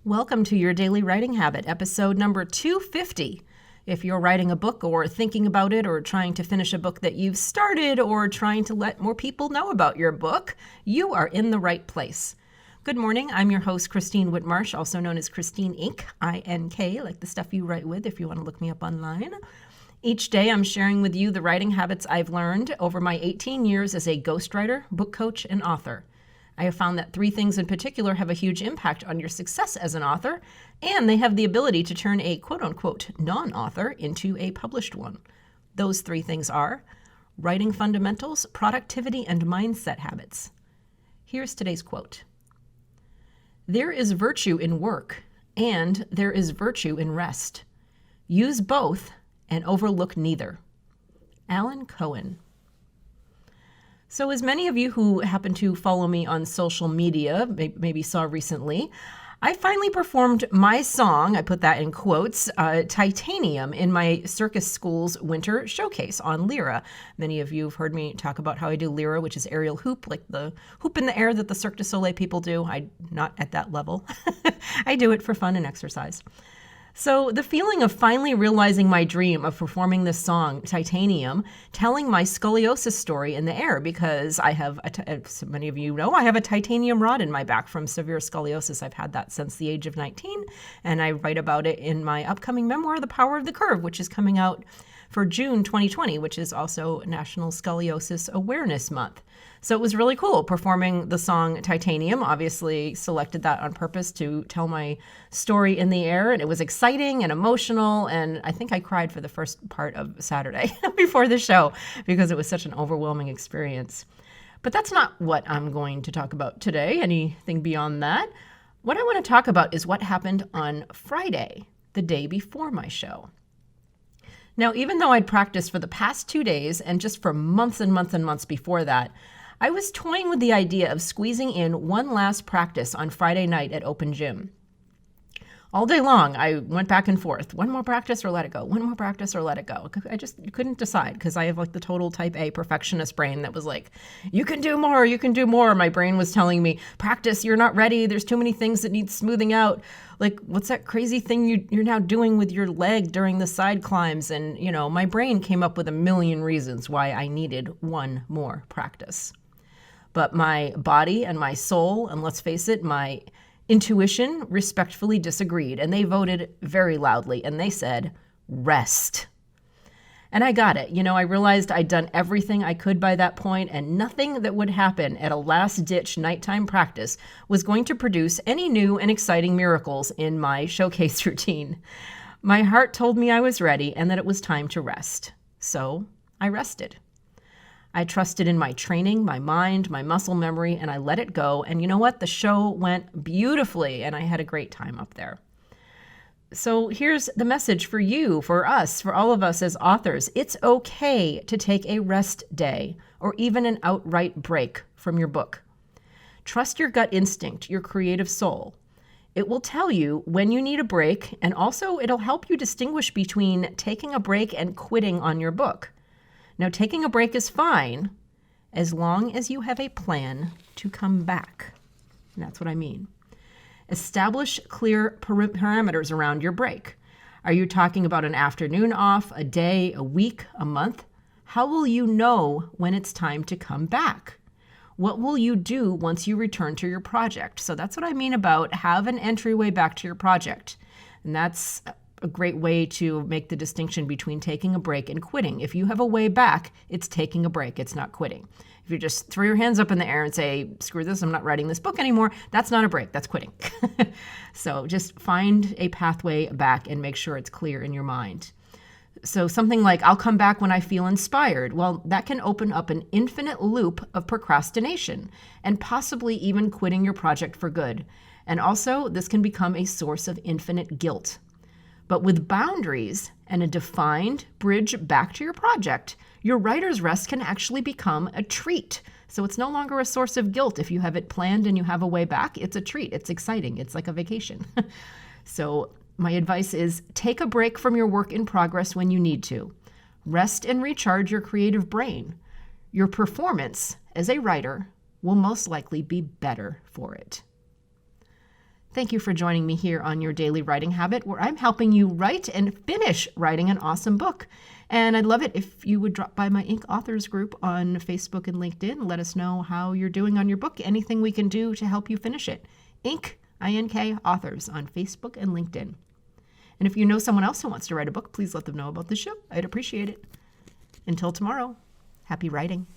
Welcome to Your Daily Writing Habit, episode number 250. If you're writing a book or thinking about it or trying to finish a book that you've started or trying to let more people know about your book, you are in the right place. Good morning. I'm your host, Christine Whitmarsh, also known as Christine Inc., I-N-K, like the stuff you write with if you want to look me up online. Each day I'm sharing with you the writing habits I've learned over my 18 years as a ghostwriter, book coach, and author. I have found that three things in particular have a huge impact on your success as an author, and they have the ability to turn a quote-unquote non-author into a published one. Those three things are writing fundamentals, productivity, and mindset habits. Here's today's quote. There is virtue in work, and there is virtue in rest. Use both and overlook neither. Alan Cohen. So as many of you who happen to follow me on social media maybe saw recently, I finally performed my song, I put that in quotes, Titanium, in my Circus School's winter showcase on Lyra. Many of you have heard me talk about how I do Lyra, which is aerial hoop, like the hoop in the air that the Cirque du Soleil people do. I'm not at that level. I do it for fun and exercise. So the feeling of finally realizing my dream of performing this song, Titanium, telling my scoliosis story in the air, because I have, as many of you know, I have a titanium rod in my back from severe scoliosis. I've had that since the age of 19, and I write about it in my upcoming memoir, The Power of the Curve, which is coming out for June 2020, which is also National Scoliosis Awareness Month. So it was really cool performing the song Titanium. Obviously selected that on purpose to tell my story in the air, and it was exciting and emotional, and I think I cried for the first part of Saturday before the show because it was such an overwhelming experience. But that's not what I'm going to talk about today, anything beyond that. What I want to talk about is what happened on Friday, the day before my show. Now, even though I'd practiced for the past 2 days and just for months and months and months before that, I was toying with the idea of squeezing in one last practice on Friday night at Open Gym. All day long, I went back and forth. One more practice or let it go. One more practice or let it go. I just couldn't decide because I have like the total type A perfectionist brain that was like, you can do more, you can do more. My brain was telling me, practice, you're not ready. There's too many things that need smoothing out. Like, what's that crazy thing you're now doing with your leg during the side climbs? And, you know, my brain came up with a million reasons why I needed one more practice. But my body and my soul, and let's face it, my intuition respectfully disagreed, and they voted very loudly, and they said, rest. And I got it. You know, I realized I'd done everything I could by that point, and nothing that would happen at a last-ditch nighttime practice was going to produce any new and exciting miracles in my showcase routine. My heart told me I was ready and that it was time to rest. So I rested. I trusted in my training, my mind, my muscle memory, and I let it go. And you know what? The show went beautifully, and I had a great time up there. So here's the message for you, for us, for all of us as authors. It's okay to take a rest day or even an outright break from your book. Trust your gut instinct, your creative soul. It will tell you when you need a break, and also it'll help you distinguish between taking a break and quitting on your book. Now, taking a break is fine as long as you have a plan to come back. And that's what I mean. Establish clear parameters around your break. Are you talking about an afternoon off, a day, a week, a month? How will you know when it's time to come back? What will you do once you return to your project? So that's what I mean about have an entryway back to your project. And that's a great way to make the distinction between taking a break and quitting. If you have a way back, it's taking a break. It's not quitting. If you just throw your hands up in the air and say, screw this, I'm not writing this book anymore, that's not a break, that's quitting. So just find a pathway back and make sure it's clear in your mind. So something like, I'll come back when I feel inspired. Well, that can open up an infinite loop of procrastination and possibly even quitting your project for good. And also, this can become a source of infinite guilt. But with boundaries and a defined bridge back to your project, your writer's rest can actually become a treat. So it's no longer a source of guilt. If you have it planned and you have a way back, it's a treat. It's exciting. It's like a vacation. So my advice is take a break from your work in progress when you need to. Rest and recharge your creative brain. Your performance as a writer will most likely be better for it. Thank you for joining me here on Your Daily Writing Habit, where I'm helping you write and finish writing an awesome book. And I'd love it if you would drop by my Ink Authors group on Facebook and LinkedIn. Let us know how you're doing on your book, anything we can do to help you finish it. Ink, I-N-K, Authors on Facebook and LinkedIn. And if you know someone else who wants to write a book, please let them know about the show. I'd appreciate it. Until tomorrow, happy writing.